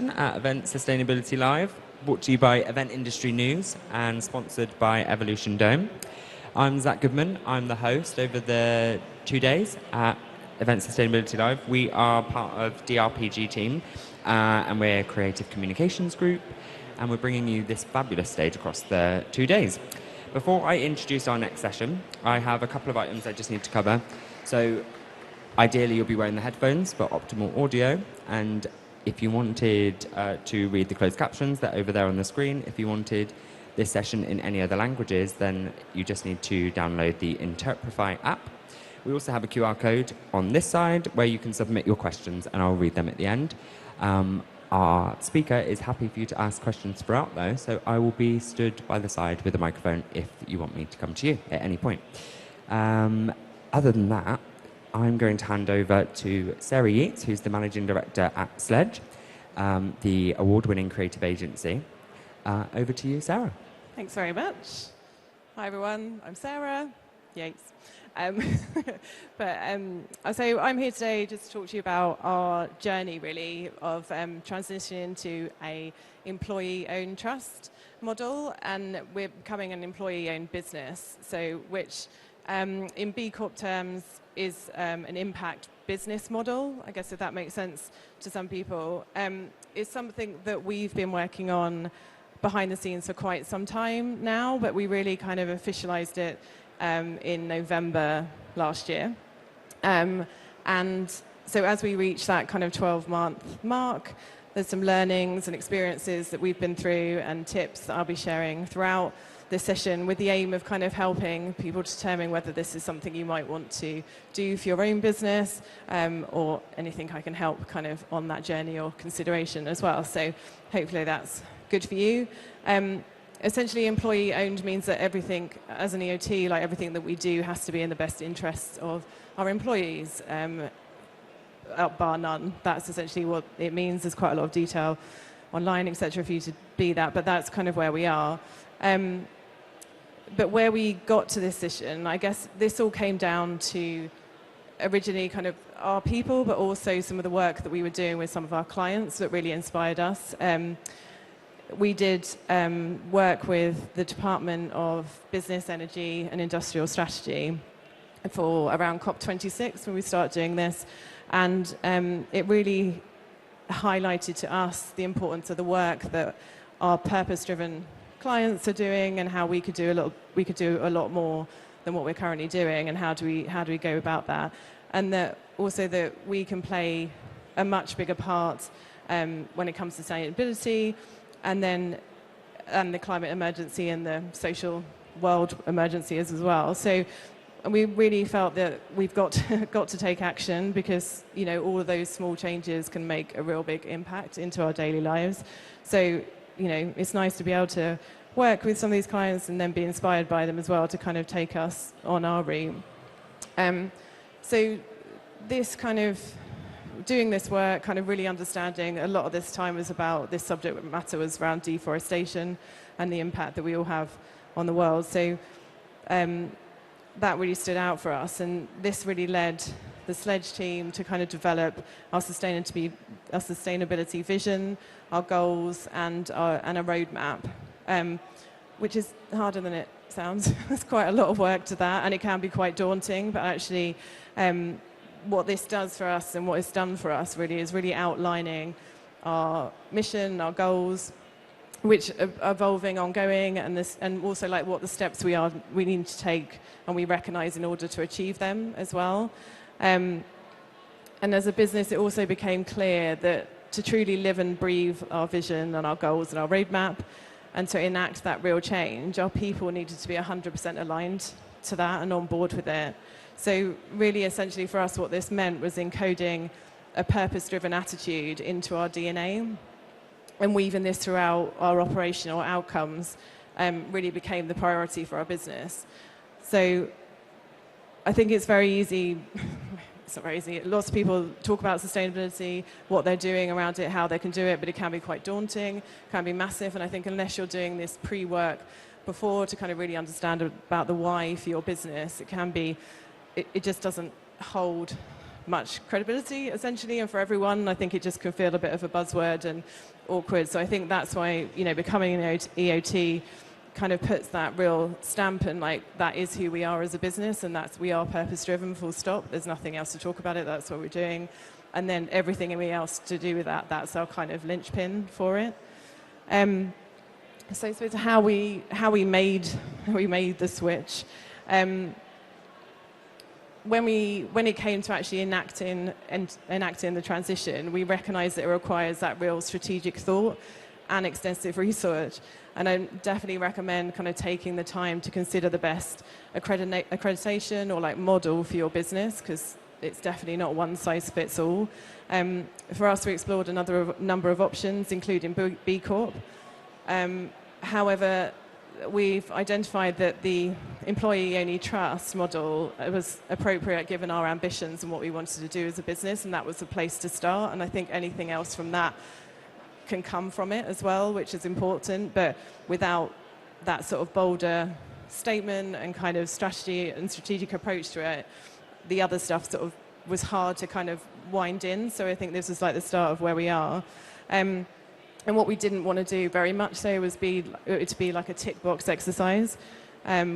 at Event Sustainability Live, brought to you by Event Industry News and sponsored by Evolution Dome. I'm Zach Goodman. I'm the host over the 2 days at Event Sustainability Live. We are part of DRPG team and we're a creative communications group, and we're bringing you this fabulous stage across the 2 days. Before I introduce our next session, I have a couple of items I just need to cover. So ideally you'll be wearing the headphones for optimal audio, and if you wanted to read the closed captions, they're over there on the screen. If you wanted this session in any other languages, then you just need to download the Interprify app. We also have a QR code on this side where you can submit your questions, and I'll read them at the end. Our speaker is happy for you to ask questions throughout, though, so I will be stood by the side with a microphone if you want me to come to you at any point. Other than that, I'm going to hand over to Sarah Yeats, who's the Managing Director at Sledge, the award-winning creative agency. Over to you, Sarah. Thanks very much. Hi, everyone. I'm Sarah Yeats. So I'm here today just to talk to you about our journey, really, of transitioning to a employee-owned trust model, and we're becoming an employee-owned business, so which in B Corp terms is an impact business model, I guess, if that makes sense to some people. It's something that we've been working on behind the scenes for quite some time now, but we really kind of officialized it in November last year. And so as we reach that kind of 12-month mark, there's some learnings and experiences that we've been through and tips that I'll be sharing throughout this session, with the aim of kind of helping people determine whether this is something you might want to do for your own business, or anything I can help kind of on that journey or consideration as well. So hopefully that's good for you. Essentially, employee-owned means that everything, as an EOT, like everything that we do has to be in the best interests of our employees, bar none. That's essentially what it means. There's quite a lot of detail online, etc., for you to be that, but that's kind of where we are. But where we got to this decision, I guess this all came down to originally kind of our people, but also some of the work that we were doing with some of our clients that really inspired us. We did work with the Department of Business, Energy and Industrial Strategy for around COP26 when we started doing this, and it really highlighted to us the importance of the work that our purpose-driven clients are doing, and how we could do a lot more than what we're currently doing, and how do we go about that, and that also that we can play a much bigger part when it comes to sustainability, and the climate emergency and the social world emergency as well. So we really felt that we've got to take action, because all of those small changes can make a real big impact into our daily lives. So it's nice to be able to work with some of these clients and then be inspired by them as well to kind of take us on our route. So this kind of doing this work, kind of really understanding a lot of this time was about this subject matter was around deforestation and the impact that we all have on the world. So that really stood out for us, and this really led the Sledge team to kind of develop our sustainability vision, our goals, and a roadmap, which is harder than it sounds. There's quite a lot of work to that, and it can be quite daunting, but actually what this does for us and what it's done for us really is really outlining our mission, our goals, which are evolving, ongoing, and also like what the steps we need to take and we recognise in order to achieve them as well. And as a business, it also became clear that to truly live and breathe our vision and our goals and our roadmap, and to enact that real change, our people needed to be 100% aligned to that and on board with it. So really, essentially for us, what this meant was encoding a purpose-driven attitude into our DNA, and weaving this throughout our operational outcomes really became the priority for our business. So I think it's very easy, it's not very easy, lots of people talk about sustainability, what they're doing around it, how they can do it, but it can be quite daunting, can be massive, and I think unless you're doing this pre-work before to kind of really understand about the why for your business, it can be, it just doesn't hold much credibility, essentially, and for everyone, I think it just can feel a bit of a buzzword and awkward. So I think that's why, becoming an EOT kind of puts that real stamp and like that is who we are as a business, and we are purpose driven, full stop. There's nothing else to talk about it. That's what we're doing. And then everything else to do with that's our kind of linchpin for it. So I suppose how we made the switch. When it came to actually enacting the transition, we recognised that it requires that real strategic thought and extensive research. And I definitely recommend kind of taking the time to consider the best accreditation or like model for your business, because it's definitely not one size fits all. For us, we explored another number of options, including B Corp. However, we've identified that the employee-only trust model was appropriate given our ambitions and what we wanted to do as a business, and that was the place to start. And I think anything else from that can come from it as well, which is important. But without that sort of bolder statement and kind of strategy and strategic approach to it, the other stuff sort of was hard to kind of wind in. So I think this is like the start of where we are. And what we didn't want to do very much so was to be like a tick box exercise.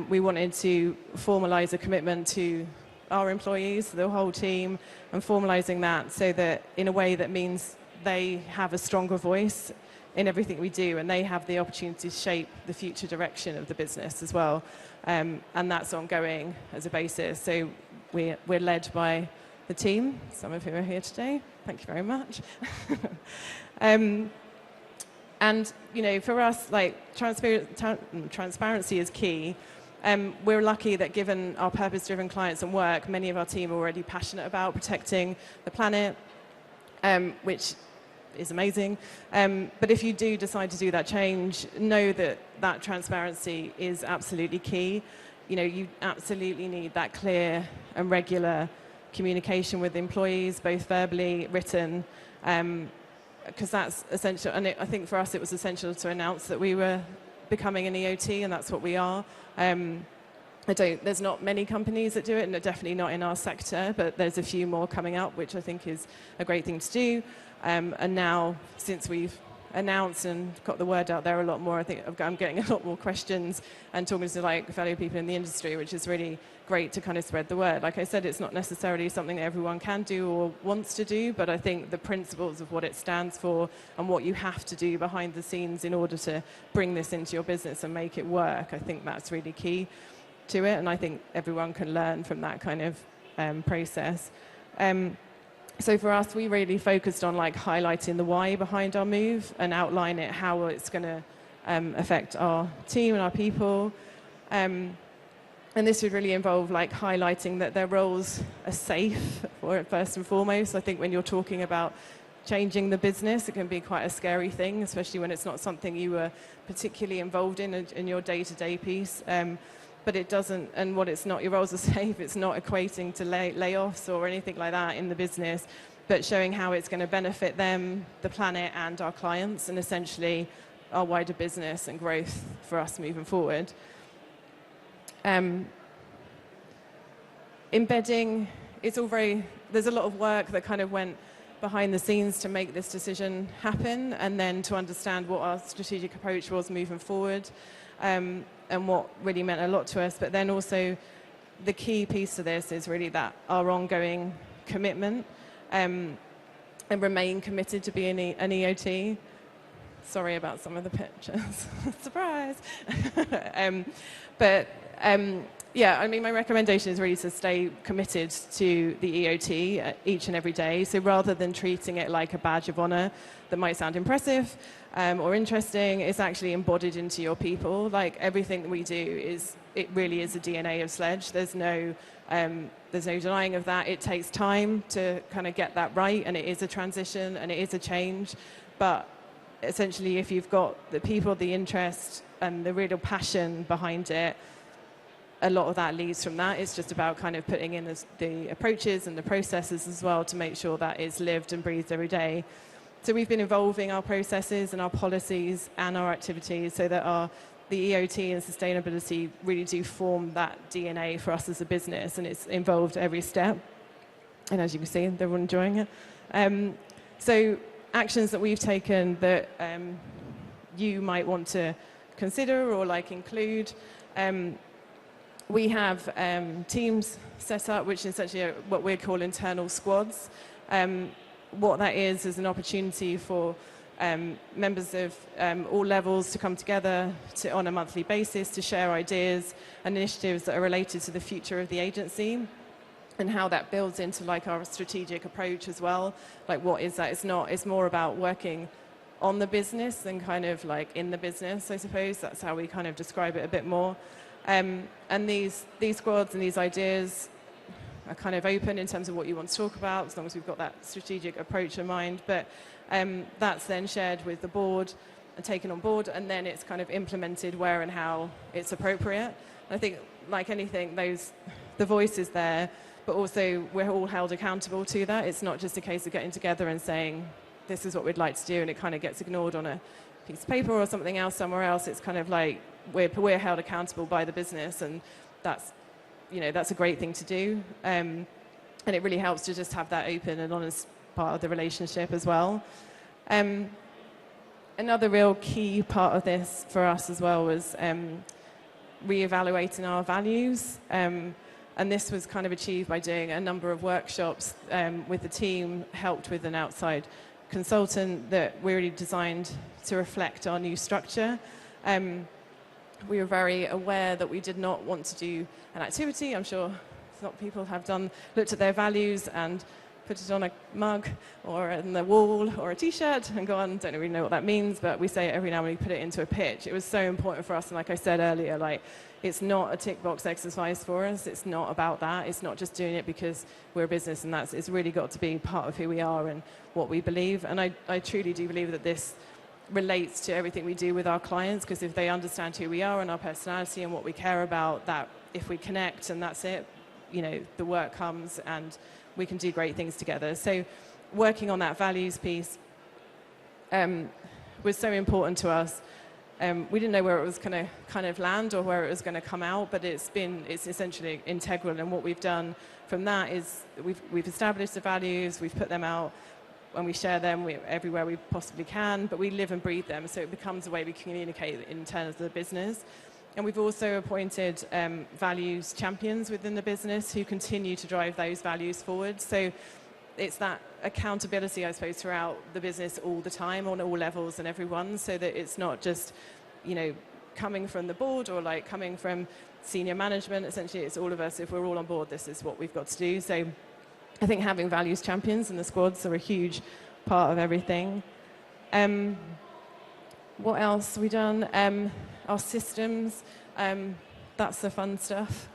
We wanted to formalize a commitment to our employees, the whole team, and formalizing that so that in a way that means they have a stronger voice in everything we do, and they have the opportunity to shape the future direction of the business as well. And that's ongoing as a basis. So we're led by the team, some of whom are here today. Thank you very much. And, for us, like, transparency is key. We're lucky that given our purpose-driven clients and work, many of our team are already passionate about protecting the planet, which is amazing. But if you do decide to do that change, know that transparency is absolutely key. You absolutely need that clear and regular communication with employees, both verbally, written, because that's essential. And I think for us it was essential to announce that we were becoming an EOT, and that's what we are. There's not many companies that do it, and definitely not in our sector, but there's a few more coming up, which I think is a great thing to do. And now, since we've announced and got the word out there a lot more, I think I'm getting a lot more questions and talking to like fellow people in the industry, which is really great to kind of spread the word. Like I said, it's not necessarily something that everyone can do or wants to do, but I think the principles of what it stands for and what you have to do behind the scenes in order to bring this into your business and make it work, I think that's really key to it. And I think everyone can learn from that kind of process. So for us, we really focused on like highlighting the why behind our move and outline it, how it's going to affect our team and our people. And this would really involve like highlighting that their roles are safe, first and foremost. I think when you're talking about changing the business, it can be quite a scary thing, especially when it's not something you were particularly involved in your day-to-day piece. But it doesn't, and what it's not, your roles are safe, it's not equating to layoffs or anything like that in the business, but showing how it's going to benefit them, the planet, and our clients, and essentially our wider business and growth for us moving forward. Embedding, there's a lot of work that kind of went behind the scenes to make this decision happen, and then to understand what our strategic approach was moving forward. And what really meant a lot to us. But then also the key piece to this is really that our ongoing commitment and remain committed to being an EOT. Sorry about some of the pictures. Surprise. Yeah, I mean, my recommendation is really to stay committed to the EOT each and every day. So rather than treating it like a badge of honor that might sound impressive or interesting, it's actually embodied into your people. Like everything that we do it really is the DNA of Sledge. There's no denying of that. It takes time to kind of get that right, and it is a transition and it is a change. But essentially, if you've got the people, the interest, and the real passion behind it, a lot of that leads from that. It's just about kind of putting in the approaches and the processes as well to make sure that it's lived and breathed every day. So we've been evolving our processes and our policies and our activities so that the EOT and sustainability really do form that DNA for us as a business, and it's involved every step. And as you can see, they're all enjoying it. So actions that we've taken that you might want to consider or like include. We have teams set up, which is essentially what we call internal squads. What that is an opportunity for members of all levels to come together on a monthly basis to share ideas and initiatives that are related to the future of the agency and how that builds into like our strategic approach as well. Like what is that? It's more about working on the business than kind of like in the business, I suppose. That's how we kind of describe it a bit more. And these squads and these ideas are kind of open in terms of what you want to talk about, as long as we've got that strategic approach in mind. But that's then shared with the board and taken on board, and then it's kind of implemented where and how it's appropriate. I think, like anything, the voice is there, but also we're all held accountable to that. It's not just a case of getting together and saying, this is what we'd like to do, and it kind of gets ignored on a piece of paper or something else somewhere else. It's kind of like we're held accountable by the business, and that's a great thing to do. And it really helps to just have that open and honest part of the relationship as well. Another real key part of this for us as well was reevaluating our values. And this was kind of achieved by doing a number of workshops with the team, helped with an outside consultant that we really designed to reflect our new structure. We were very aware that we did not want to do an activity. I'm sure some people have looked at their values and put it on a mug or on the wall or a t-shirt and gone, don't really know what that means, but we say it every now and then, we put it into a pitch. It was so important for us, and like I said earlier, like it's not a tick box exercise for us. It's not about that. It's not just doing it because we're a business, and it's really got to be part of who we are and what we believe. And I truly do believe that this relates to everything we do with our clients, because if they understand who we are and our personality and what we care about, that if we connect and that's it, the work comes and we can do great things together. So working on that values piece was so important to us. We didn't know where it was going to kind of land or where it was going to come out, but it's essentially integral. And what we've done from that is we've established the values, we've put them out, and we share them everywhere we possibly can, but we live and breathe them, so it becomes a way we communicate in terms of the business. And we've also appointed values champions within the business who continue to drive those values forward. So it's that accountability, I suppose, throughout the business all the time, on all levels and everyone, so that it's not just, coming from the board or like coming from senior management. Essentially, it's all of us. If we're all on board, this is what we've got to do. So I think having values champions in the squads are a huge part of everything. What else have we done? Our systems, that's the fun stuff.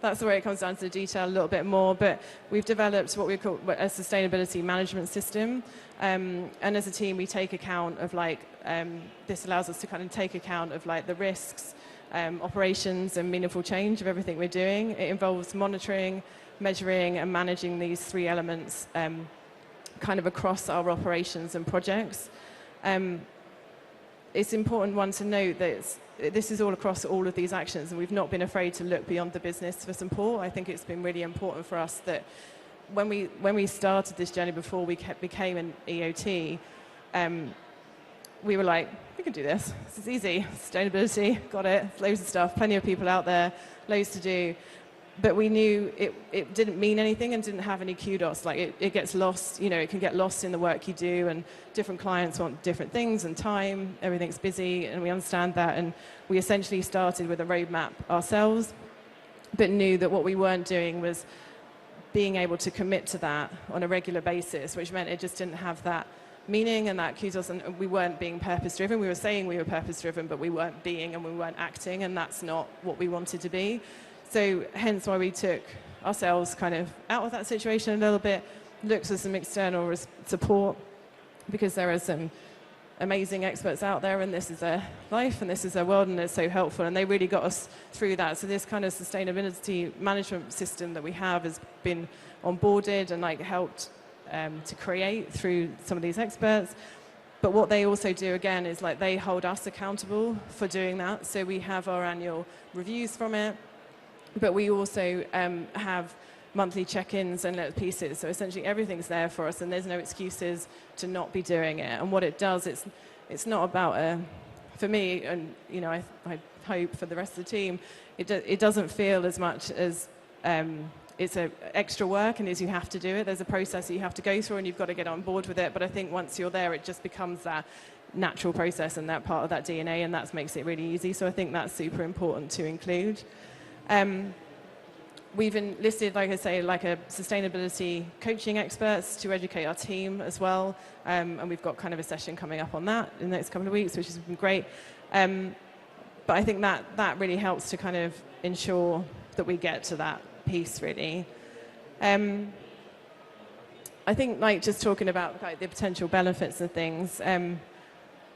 That's where it comes down to the detail a little bit more. But we've developed what we call a sustainability management system. And as a team, we take account of this allows us to kind of take account of the risks, operations and meaningful change of everything we're doing. It involves monitoring, measuring and managing these three elements kind of across our operations and projects. It's important to note that this is all across all of these actions, and we've not been afraid to look beyond the business for support. I think it's been really important for us that when we started this journey before we became an EOT, we were like, we can do this. This is easy. Sustainability, got it. Loads of stuff. Plenty of people out there. Loads to do. But we knew it didn't mean anything and didn't have any kudos. It gets lost, it can get lost in the work you do, and different clients want different things and time, everything's busy, and we understand that. And we essentially started with a roadmap ourselves, but knew that what we weren't doing was being able to commit to that on a regular basis, which meant it just didn't have that meaning and that kudos, and we weren't being purpose-driven. We were saying we were purpose-driven, but we weren't being and we weren't acting, and that's not what we wanted to be. So hence why we took ourselves kind of out of that situation a little bit, looked at some external support, because there are some amazing experts out there, and this is their life and this is their world, and it's so helpful, and they really got us through that. So this kind of sustainability management system that we have has been onboarded and helped to create through some of these experts. But what they also do, again, is they hold us accountable for doing that. So we have our annual reviews from it. But we also have monthly check-ins and little pieces. So essentially everything's there for us, and there's no excuses to not be doing it. And what it does, it's not about for me, and I hope for the rest of the team, it doesn't feel as much as it's a extra work and as you have to do it. There's a process that you have to go through and you've got to get on board with it. But I think once you're there, it just becomes that natural process and that part of that DNA, and that makes it really easy. So I think that's super important to include. We've enlisted, like I say, like a sustainability coaching experts to educate our team as well. And we've got kind of a session coming up on that in the next couple of weeks, which has been great. But I think that really helps to kind of ensure that we get to that piece, really. I think, like, just talking about like the potential benefits and things,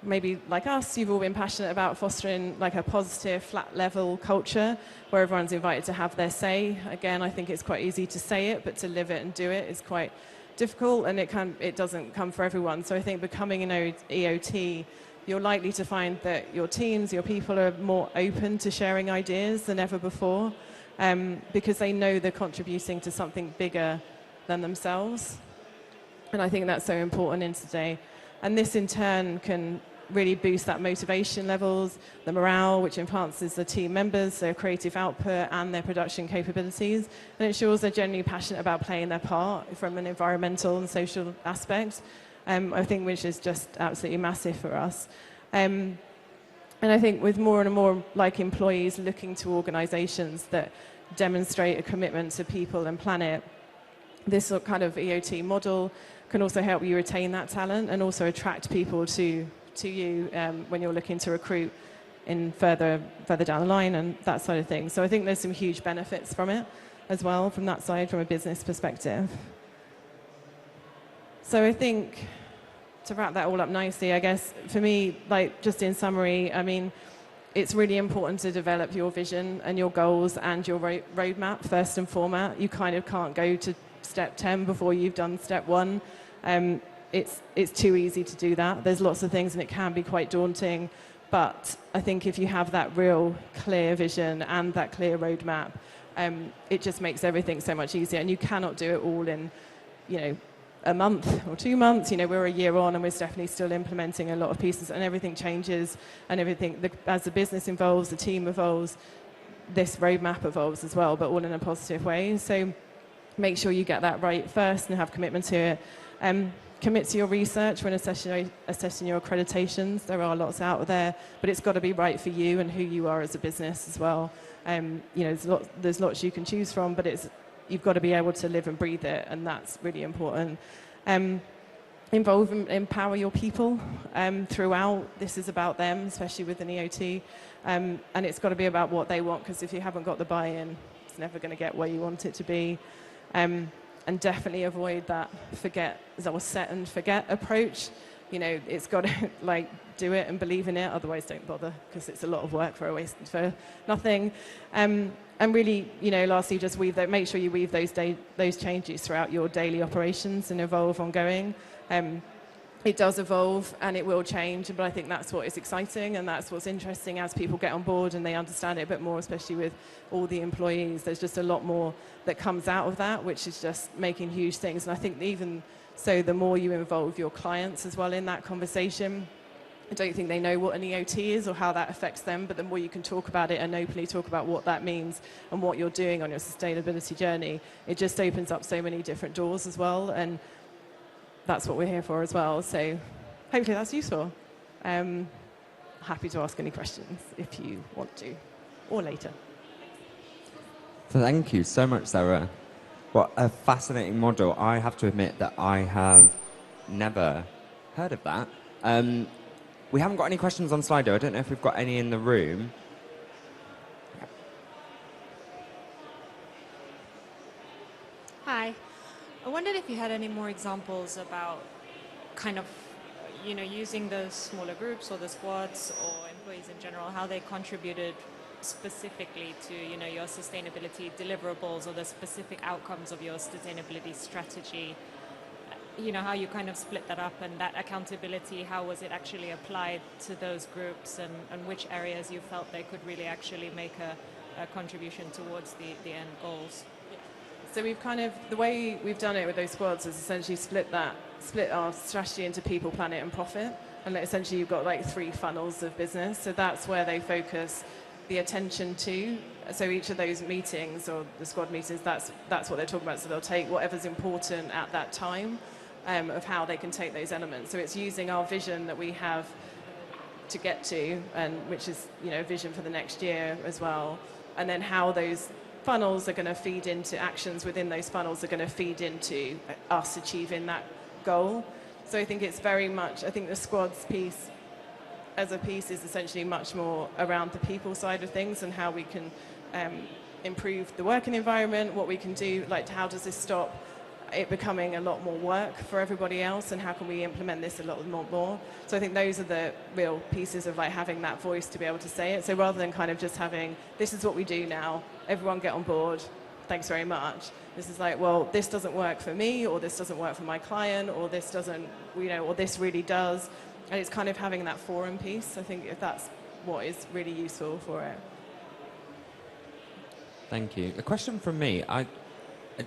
maybe like us, you've all been passionate about fostering like a positive, flat level culture where everyone's invited to have their say. Again, I think it's quite easy to say it, but to live it and do it is quite difficult, and it doesn't come for everyone. So I think becoming an EOT, you're likely to find that your teams, your people are more open to sharing ideas than ever before, because they know they're contributing to something bigger than themselves. And I think that's so important in today. And this in turn can really boost that motivation levels, the morale, which enhances the team members, their creative output and their production capabilities, and ensures they're genuinely passionate about playing their part from an environmental and social aspect, I think, which is just absolutely massive for us. And I think with more and more like employees looking to organisations that demonstrate a commitment to people and planet, this kind of EOT model can also help you retain that talent and also attract people to you when you're looking to recruit in further down the line and that side of things. So I think there's some huge benefits from it as well, from that side, from a business perspective. So I think to wrap that all up nicely, I guess for me, like just in summary, I mean, it's really important to develop your vision and your goals and your roadmap first and foremost. You kind of can't go to step 10 before you've done step 1. It's too easy to do that. There's lots of things and it can be quite daunting, but I think if you have that real clear vision and that clear roadmap, it just makes everything so much easier. And you cannot do it all in, a month or 2 months. We're a year on and we're definitely still implementing a lot of pieces, and everything changes, and everything, as the business evolves, the team evolves, this roadmap evolves as well, but all in a positive way. So make sure you get that right first and have commitment to it. Commit to your research when assessing your accreditations. There are lots out there, but it's got to be right for you and who you are as a business as well. There's lots you can choose from, but you've got to be able to live and breathe it, and that's really important. Involve and empower your people throughout. This is about them, especially with an EOT, and it's got to be about what they want, because if you haven't got the buy-in, it's never going to get where you want it to be. And definitely avoid that set and forget approach. It's got to do it and believe in it, otherwise don't bother, because it's a lot of work for nothing. And really, lastly, just make sure you weave those changes throughout your daily operations and evolve ongoing. It does evolve and it will change, but I think that's what is exciting and that's what's interesting as people get on board and they understand it a bit more, especially with all the employees. There's just a lot more that comes out of that, which is just making huge things. And I think even so, the more you involve your clients as well in that conversation, I don't think they know what an EOT is or how that affects them, but the more you can talk about it and openly talk about what that means and what you're doing on your sustainability journey, it just opens up so many different doors as well. And that's what we're here for as well. So hopefully that's useful. Happy to ask any questions if you want to, or later. Thank you so much, Sarah. What a fascinating model. I have to admit that I have never heard of that. We haven't got any questions on Slido. I don't know if we've got any in the room. Hi. I wondered if you had any more examples about kind of, using those smaller groups or the squads or employees in general, how they contributed specifically to, your sustainability deliverables or the specific outcomes of your sustainability strategy. How you kind of split that up, and that accountability, how was it actually applied to those groups, and which areas you felt they could really actually make a contribution towards the end goals? So we've kind of, the way we've done it with those squads is essentially split our strategy into people, planet and profit. And essentially you've got like 3 funnels of business. So that's where they focus the attention to. So each of those meetings or the squad meetings, that's what they're talking about. So they'll take whatever's important at that time of how they can take those elements. So it's using our vision that we have to get to, and which is, you know, vision for the next year as well. And then how those funnels are going to feed into actions within those funnels are going to feed into us achieving that goal. So I think it's very much, I think the squads piece as a piece is essentially much more around the people side of things and how we can improve the working environment, what we can do, like how does this stop it becoming a lot more work for everybody else, and how can we implement this a lot more. So I think those are the real pieces of like having that voice to be able to say it. So rather than kind of just having, this is what we do now, everyone get on board, thanks very much. This is like, well, this doesn't work for me, or this doesn't work for my client, or this doesn't, you know, or this really does. And it's kind of having that forum piece. I think if that's what is really useful for it. Thank you. A question from me.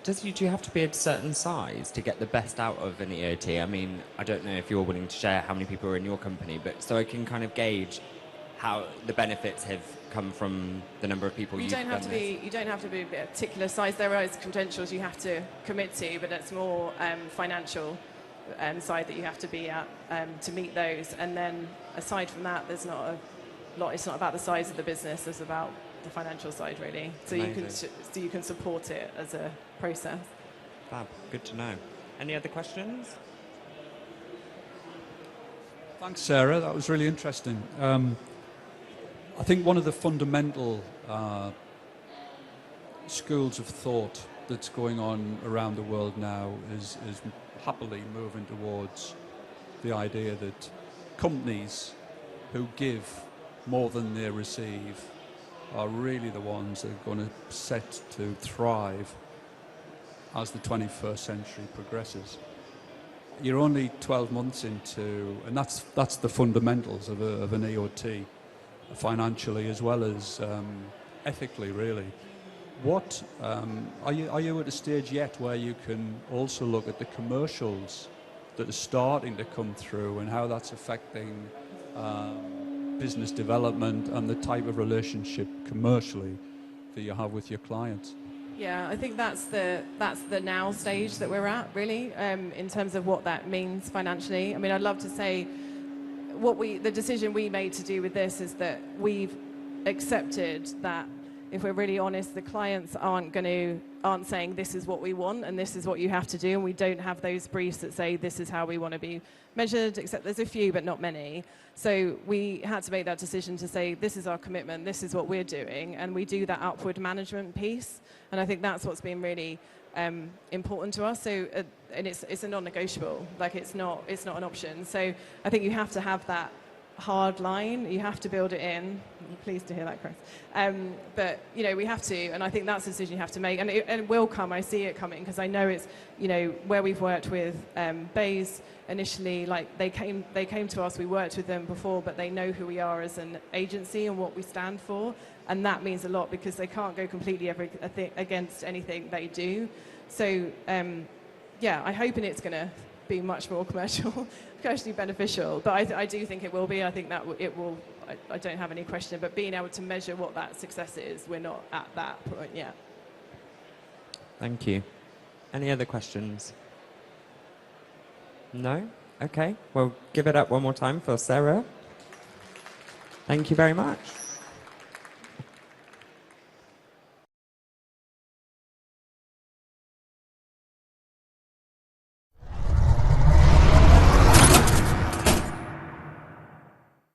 Do you have to be a certain size to get the best out of an EOT? I mean, I don't know if you're willing to share how many people are in your company, but so I can kind of gauge how the benefits have come from the number of people You don't have to be a particular size. There are credentials you have to commit to, but it's more financial side that you have to be at to meet those. And then aside from that, there's not a lot. It's not about the size of the business. It's about the financial side, really. So you can support it as a process. Fab. Good to know. Any other questions? Thanks, Sarah. That was really interesting. I think one of the fundamental schools of thought that's going on around the world now is happily moving towards the idea that companies who give more than they receive are really the ones that are going to set to thrive as the 21st century progresses. You're only 12 months into, and that's the fundamentals of an EOT, financially as well as ethically, really. What are you at a stage yet where you can also look at the commercials that are starting to come through and how that's affecting business development and the type of relationship commercially that you have with your clients? Yeah, I think that's the now stage that we're at, really, in terms of what that means financially. I mean, I'd love to say the decision we made to do with this is that we've accepted that if we're really honest, the clients aren't saying this is what we want and this is what you have to do, and we don't have those briefs that say this is how we want to be measured, except there's a few but not many. So we had to make that decision to say this is our commitment, this is what we're doing, and we do that upward management piece. And I think that's what's been really important to us. So and it's a non-negotiable, like it's not an option. So I think you have to have that hard line, you have to build it in. I'm pleased to hear that, Chris. But you know, we have to, and I think that's a decision you have to make, and it will come. I see it coming because I know it's, you know, where we've worked with Bays initially, like they came to us, we worked with them before, but they know who we are as an agency and what we stand for, and that means a lot because they can't go completely against anything they do. So yeah, I'm hoping it's going to be much more commercially beneficial, but I do think it will be. I think that it will. I don't have any question, but being able to measure what that success is, we're not at that point yet. Thank you. Any other questions? No? Okay. Well, give it up one more time for Sarah. Thank you very much.